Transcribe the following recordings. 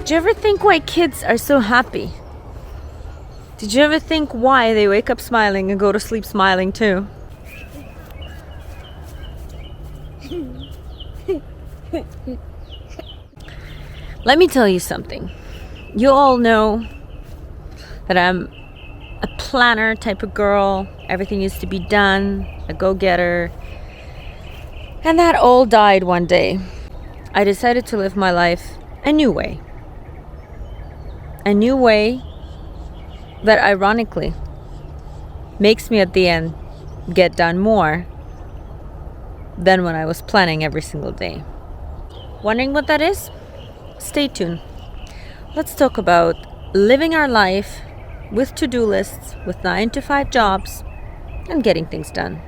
Did you ever think why kids are so happy? Did you ever think why they wake up smiling and go to sleep smiling too? Let me tell you something. You all know that I'm a planner type of girl. Everything needs to be done, a go-getter. And that all died one day. I decided to live my life a new way. A new way that ironically makes me at the end get done more than when I was planning every single day. Wondering what that is? Stay tuned. Let's talk about living our life with to-do lists, with 9-to-5 jobs, and getting things done.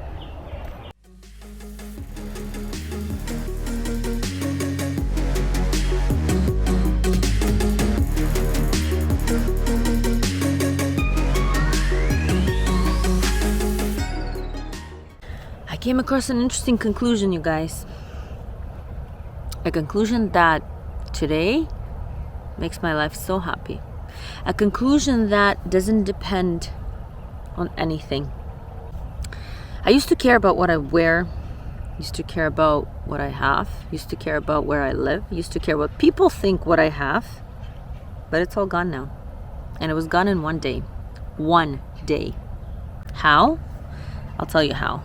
I came across an interesting conclusion, you guys. A conclusion that today makes my life so happy. A conclusion that doesn't depend on anything. I used to care about what I wear, used to care about what I have, used to care about where I live, used to care what people think what I have, but it's all gone now. And it was gone in one day. One day. How? I'll tell you how.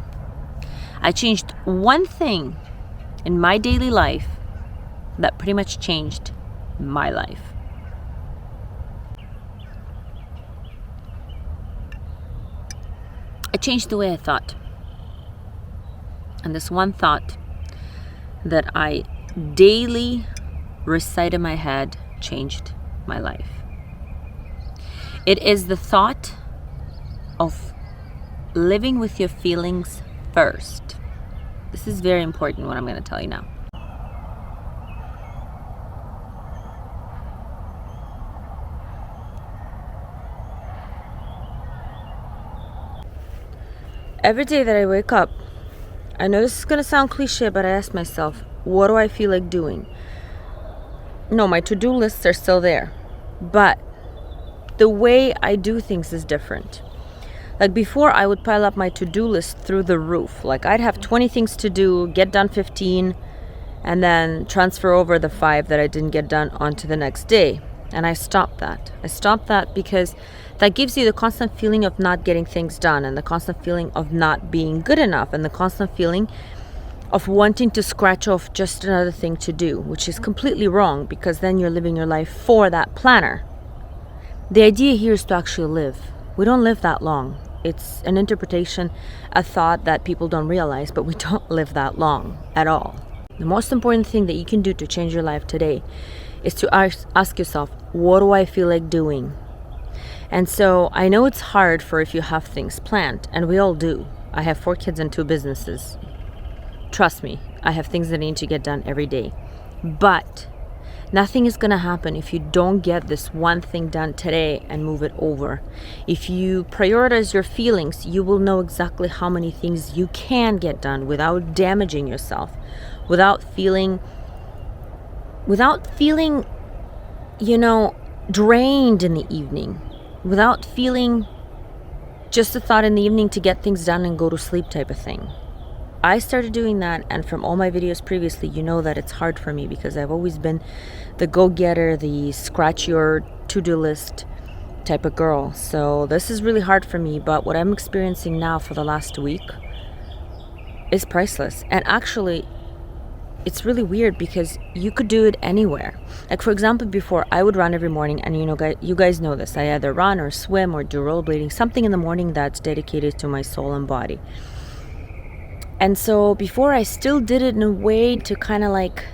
I changed one thing in my daily life that pretty much changed my life. I changed the way I thought. And this one thought that I daily recite in my head changed my life. It is the thought of living with your feelings first. This is very important, what I'm going to tell you now. Every day that I wake up, I know this is going to sound cliche, but I ask myself, what do I feel like doing? No, my to-do lists are still there, but the way I do things is different. Like before, I would pile up my to-do list through the roof. Like I'd have 20 things to do, get done 15, and then transfer over the 5 that I didn't get done onto the next day. And I stopped that. I stopped that because that gives you the constant feeling of not getting things done, and the constant feeling of not being good enough, and the constant feeling of wanting to scratch off just another thing to do, which is completely wrong, because then you're living your life for that planner. The idea here is to actually live. We don't live that long. It's an interpretation, a thought that people don't realize, but we don't live that long at all. The most important thing that you can do to change your life today is to ask yourself, what do I feel like doing? And so I know it's hard for if you have things planned, and we all do. I have 4 kids and 2 businesses. Trust me, I have things that need to get done every day. But nothing is going to happen if you don't get this one thing done today and move it over. If you prioritize your feelings, you will know exactly how many things you can get done without damaging yourself, without feeling, drained in the evening, without feeling just a thought in the evening to get things done and go to sleep type of thing. I started doing that, and from all my videos previously, you know that it's hard for me because I've always been the go-getter, the scratch your to-do list type of girl. So this is really hard for me, but what I'm experiencing now for the last week is priceless. And actually, it's really weird because you could do it anywhere. Like for example, before I would run every morning, and you guys know this. I either run or swim or do rollerblading, something in the morning that's dedicated to my soul and body. And so before, I still did it in a way to kind of like,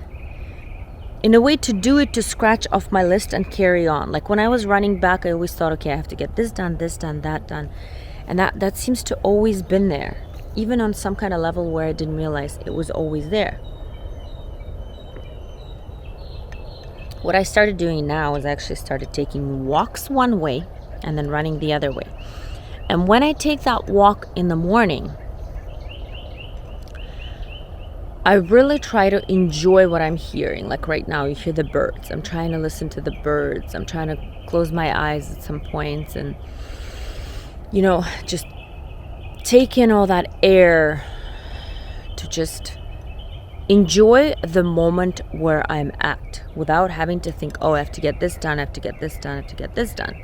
in a way to do it to scratch off my list and carry on. Like when I was running back, I always thought, okay, I have to get this done, that done. And that seems to always been there, even on some kind of level where I didn't realize it was always there. What I started doing now is I actually started taking walks one way and then running the other way. And when I take that walk in the morning, I really try to enjoy what I'm hearing. Like right now, you hear the birds. I'm trying to listen to the birds. I'm trying to close my eyes at some points and, just take in all that air to just enjoy the moment where I'm at without having to think, oh, I have to get this done, I have to get this done, I have to get this done.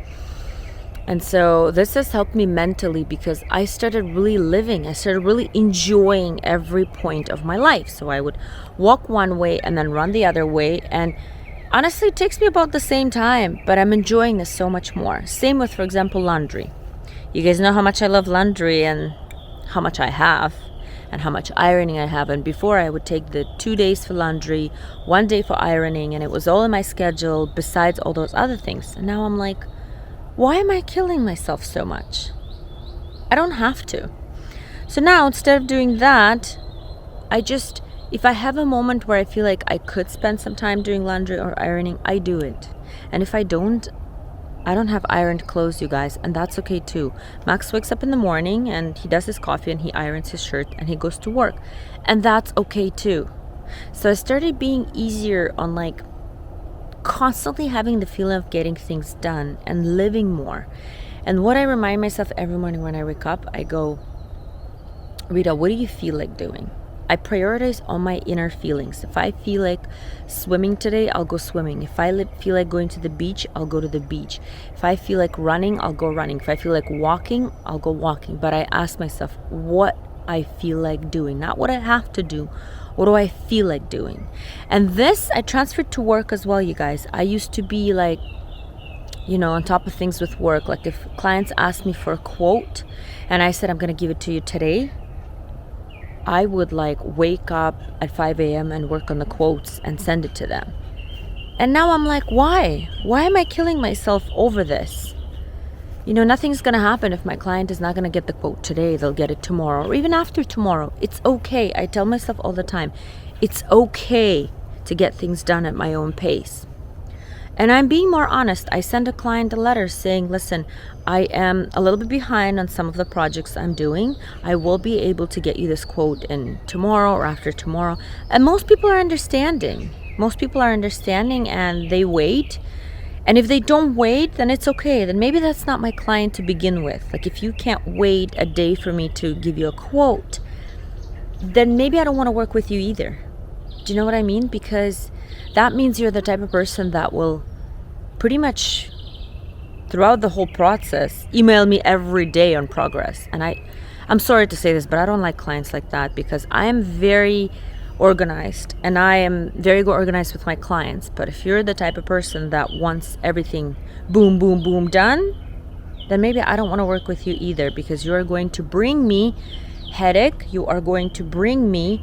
And so this has helped me mentally because I started really living. I started really enjoying every point of my life. So I would walk one way and then run the other way. And honestly, it takes me about the same time, but I'm enjoying this so much more. Same with, for example, laundry. You guys know how much I love laundry and how much I have and how much ironing I have. And before, I would take the 2 days for laundry, 1 day for ironing, and it was all in my schedule besides all those other things. And now I'm like, why am I killing myself so much? I don't have to. So now, instead of doing that, if I have a moment where I feel like I could spend some time doing laundry or ironing, I do it. And if I don't have ironed clothes, you guys, and that's okay too. Max wakes up in the morning and he does his coffee and he irons his shirt and he goes to work. And that's okay too. So I started being easier on like constantly having the feeling of getting things done and living more. And what I remind myself every morning when I wake up, I go, Rita, what do you feel like doing? I prioritize all my inner feelings. If I feel like swimming today, I'll go swimming. If I feel like going to the beach, I'll go to the beach. If I feel like running, I'll go running. If I feel like walking, I'll go walking. But I ask myself what I feel like doing, not what I have to do. What do I feel like doing? And this I transferred to work as well, you guys. I used to be like, on top of things with work. Like if clients asked me for a quote and I said, I'm going to give it to you today, I would like wake up at 5 a.m. and work on the quotes and send it to them. And now I'm like, why? Why am I killing myself over this? Nothing's going to happen if my client is not going to get the quote today. They'll get it tomorrow or even after tomorrow. It's okay. I tell myself all the time, it's okay to get things done at my own pace. And I'm being more honest. I sent a client a letter saying, listen, I am a little bit behind on some of the projects I'm doing. I will be able to get you this quote in tomorrow or after tomorrow. And most people are understanding. And they wait. And if they don't wait, then it's okay. Then maybe that's not my client to begin with. Like if you can't wait a day for me to give you a quote, then maybe I don't want to work with you either. Do you know what I mean? Because that means you're the type of person that will pretty much throughout the whole process email me every day on progress. And I'm sorry to say this, but I don't like clients like that because I am very organized and I am very organized with my clients. But if you're the type of person that wants everything boom, boom, boom done, then maybe I don't want to work with you either because you are going to bring me headache. You are going to bring me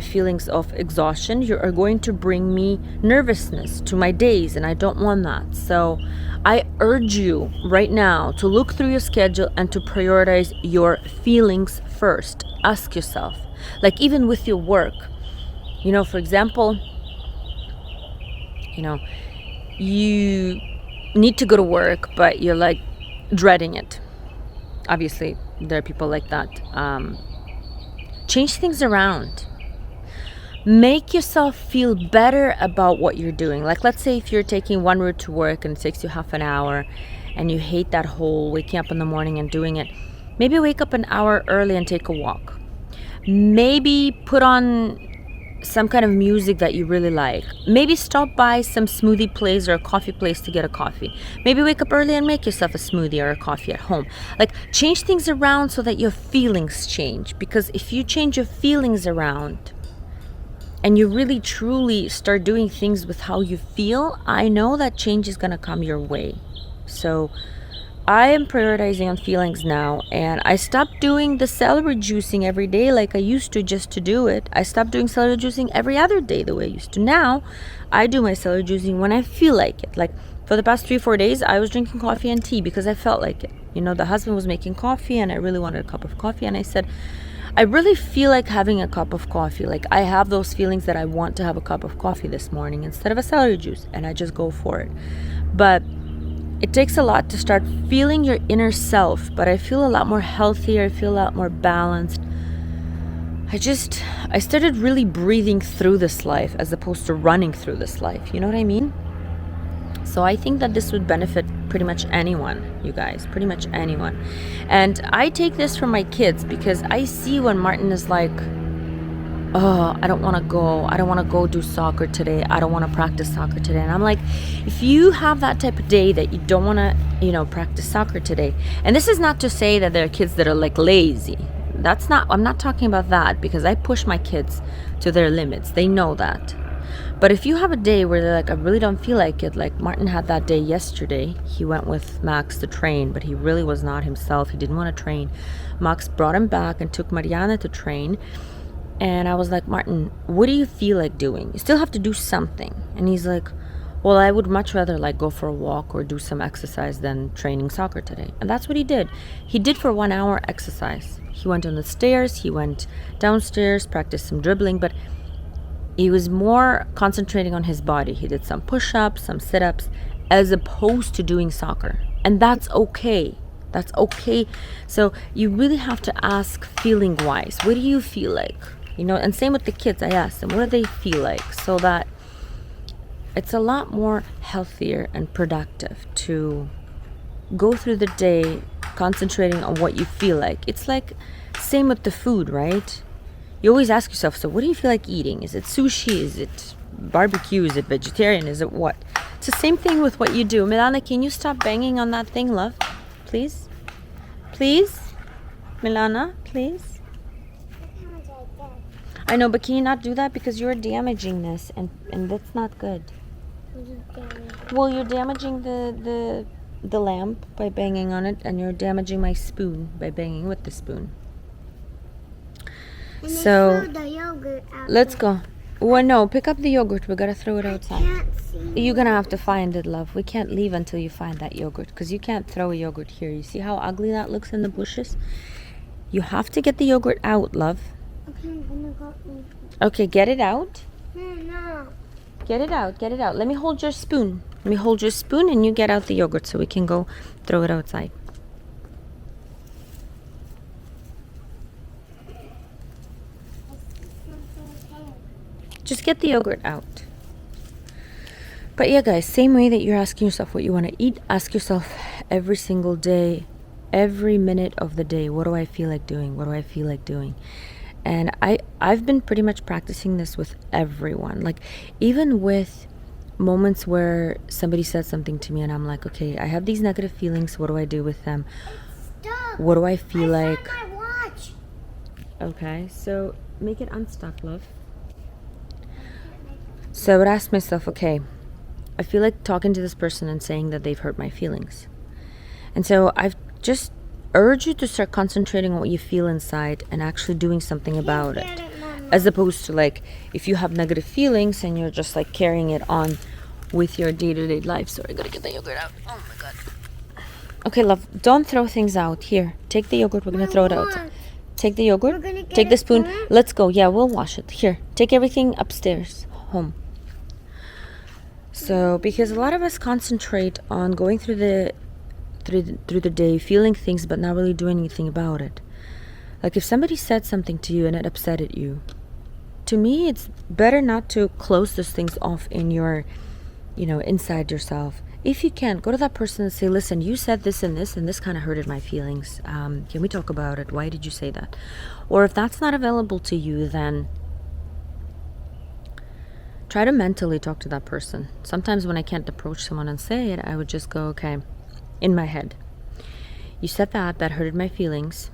feelings of exhaustion. You are going to bring me nervousness to my days, and I don't want that. So I urge you right now to look through your schedule and to prioritize your feelings first. Ask yourself, like even with your work, for example, you need to go to work, but you're like dreading it. Obviously, there are people like that. Change things around. Make yourself feel better about what you're doing. Like let's say if you're taking one route to work and it takes you half an hour and you hate that whole waking up in the morning and doing it, maybe wake up an hour early and take a walk. Maybe put on some kind of music that you really like. Maybe stop by some smoothie place or a coffee place to get a coffee. Maybe wake up early and make yourself a smoothie or a coffee at home. Like change things around so that your feelings change. Because if you change your feelings around and you really truly start doing things with how you feel, I know that change is going to come your way. So I am prioritizing on feelings now, and I stopped doing the celery juicing every day like I used to just to do it. I stopped doing celery juicing every other day the way I used to. Now, I do my celery juicing when I feel like it. Like for the past 3-4 days, I was drinking coffee and tea because I felt like it. You know, the husband was making coffee and I really wanted a cup of coffee, and I said, I really feel like having a cup of coffee. Like I have those feelings that I want to have a cup of coffee this morning instead of a celery juice, and I just go for it. But it takes a lot to start feeling your inner self, but I feel a lot more healthier. I feel a lot more balanced. I started really breathing through this life as opposed to running through this life. You know what I mean? So I think that this would benefit pretty much anyone, you guys, pretty much anyone. And I take this from my kids because I see when Martin is like, oh, I don't want to go. I don't want to go do soccer today. I don't want to practice soccer today. And I'm like, if you have that type of day that you don't want to, practice soccer today. And this is not to say that there are kids that are like lazy. I'm not talking about that, because I push my kids to their limits. They know that. But if you have a day where they're like, I really don't feel like it, like Martin had that day yesterday. He went with Max to train, but he really was not himself. He didn't want to train. Max brought him back and took Mariana to train. And I was like, Martin, what do you feel like doing? You still have to do something. And he's like, well, I would much rather like go for a walk or do some exercise than training soccer today. And that's what he did. He did for 1 hour exercise. He went on the stairs, he went downstairs, practiced some dribbling, but he was more concentrating on his body. He did some push-ups, some sit-ups, as opposed to doing soccer. And that's okay. That's okay. So you really have to ask feeling-wise, what do you feel like? And same with the kids. I asked them, what do they feel like? So that it's a lot more healthier and productive to go through the day concentrating on what you feel like. It's like same with the food, right? You always ask yourself, so what do you feel like eating? Is it sushi? Is it barbecue? Is it vegetarian? Is it what? It's the same thing with what you do. Milana, can you stop banging on that thing, love? Please? Please? Milana, please? I know, but can you not do that? Because you're damaging this, and that's not good. Well, you're damaging the lamp by banging on it, and you're damaging my spoon by banging with the spoon. And so the yogurt out let's there. go. Well, no, pick up the yogurt. We gotta throw it outside. Can't see. You're gonna have to find it, love. We can't leave until you find that yogurt, because you can't throw a yogurt here. You see how ugly that looks in the bushes? You have to get the yogurt out, love. Okay, I'm gonna go. Okay, get it out. No. Get it out. Get it out. Let me hold your spoon. Let me hold your spoon, and you get out the yogurt so we can go throw it outside. Just get the yogurt out. But yeah, guys, same way that you're asking yourself what you want to eat, ask yourself every single day, every minute of the day, what do I feel like doing? What do I feel like doing? And I've been pretty much practicing this with everyone. Like, even with moments where somebody said something to me and I'm like, okay, I have these negative feelings. What do I do with them? Stop. What do I feel like? Found my watch. Okay, so make it unstuck, love. So I would ask myself, okay, I feel like talking to this person and saying that they've hurt my feelings. And so I've just urged you to start concentrating on what you feel inside and actually doing something about it. As opposed to, like, if you have negative feelings and you're just like carrying it on with your day-to-day life. Sorry, I gotta get the yogurt out. Oh my god. Okay, love, don't throw things out. Here, take the yogurt. We're gonna throw it out. Take the yogurt. Take the spoon. Let's go. Yeah, we'll wash it. Here, take everything upstairs, home. So, because a lot of us concentrate on going through the day, feeling things, but not really doing anything about it. Like, if somebody said something to you and it upset you, to me, it's better not to close those things off in your, inside yourself. If you can, go to that person and say, listen, you said this and this kind of hurted my feelings. Can we talk about it? Why did you say that? Or if that's not available to you, then try to mentally talk to that person. Sometimes when I can't approach someone and say it, I would just go, okay, in my head, you said that hurted my feelings.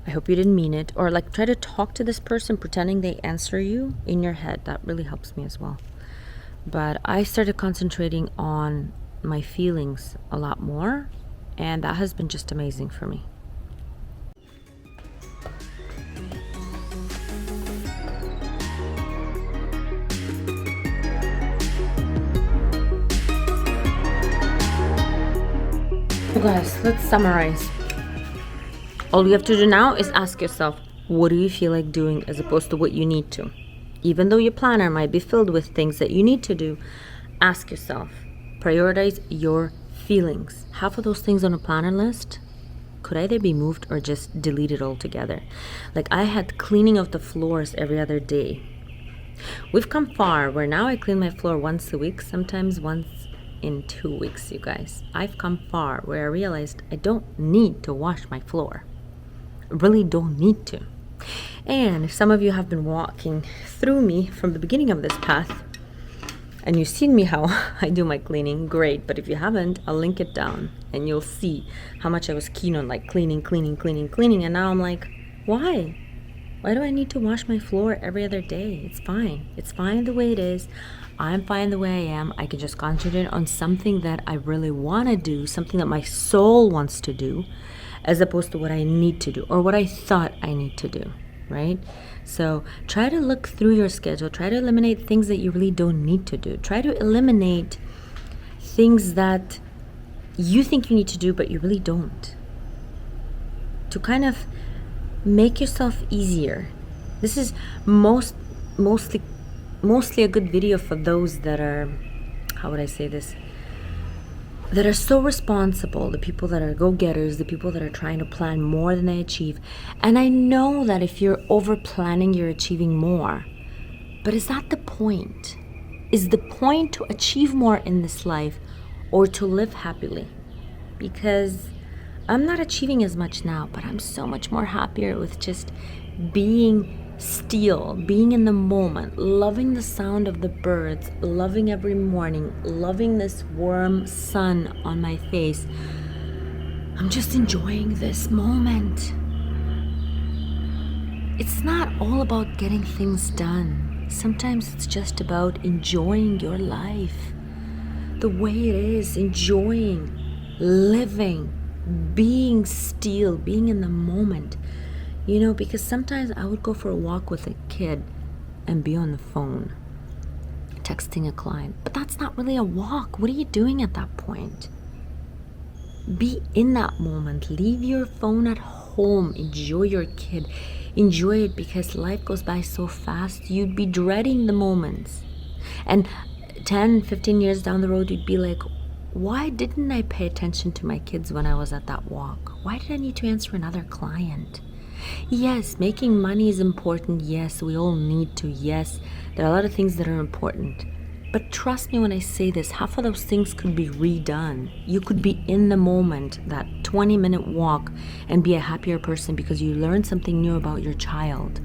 I hope you didn't mean it. Or like, try to talk to this person pretending they answer you in your head. That really helps me as well. But I started concentrating on my feelings a lot more And that has been just amazing for me. So guys, let's summarize. All you have to do now is ask yourself, what do you feel like doing as opposed to what you need to? Even though your planner might be filled with things that you need to do, ask yourself, prioritize your feelings. Half of those things on a planner list could either be moved or just deleted altogether. Like I had cleaning of the floors every other day. We've come far where now I clean my floor once a week, sometimes once in 2 weeks, you guys. I've come far where I realized I don't need to wash my floor. I really don't need to. And if some of you have been walking through me from the beginning of this path, and you've seen me how I do my cleaning, great. But if you haven't, I'll link it down and you'll see how much I was keen on like cleaning. And now I'm like, why? Why do I need to wash my floor every other day? It's fine. It's fine the way it is. I'm fine the way I am. I can just concentrate on something that I really want to do, something that my soul wants to do, as opposed to what I need to do or what I thought I need to do, right? So try to look through your schedule. Try to eliminate things that you really don't need to do. Try to eliminate things that you think you need to do, but you really don't. To kind of make yourself easier. This is mostly a good video for those that are, how would I say this? That are so responsible, the people that are go-getters, the people that are trying to plan more than they achieve. And I know that if you're over-planning, you're achieving more. But is that the point? Is the point to achieve more in this life or to live happily? Because I'm not achieving as much now, but I'm so much more happier with just being still, being in the moment, loving the sound of the birds, loving every morning, loving this warm sun on my face. I'm just enjoying this moment. It's not all about getting things done. Sometimes it's just about enjoying your life the way it is, enjoying, living, being still, being in the moment. You know, because sometimes I would go for a walk with a kid and be on the phone, texting a client. But that's not really a walk. What are you doing at that point? Be in that moment. Leave your phone at home. Enjoy your kid. Enjoy it because life goes by so fast. You'd be dreading the moments. And 10, 15 years down the road, you'd be like, why didn't I pay attention to my kids when I was at that walk? Why did I need to answer another client? Yes, making money is important. Yes, we all need to. Yes, there are a lot of things that are important. But trust me when I say this, half of those things could be redone. You could be in the moment, that 20-minute walk, and be a happier person because you learned something new about your child,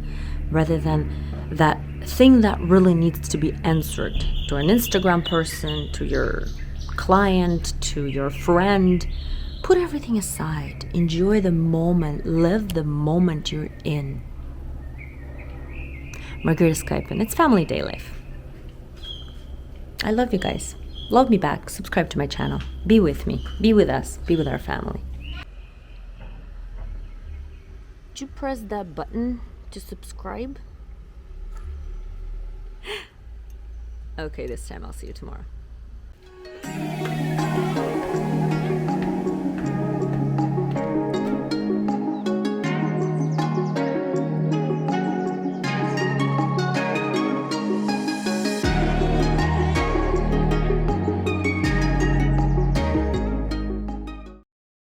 rather than that thing that really needs to be answered to an Instagram person, to your client, to your friend. Put everything aside. Enjoy the moment. Live the moment you're in. Margarita Skypen. It's Family Day Life. I love you guys. Love me back. Subscribe to my channel. Be with me. Be with us. Be with our family. Did you press that button to subscribe? Okay, this time I'll see you tomorrow.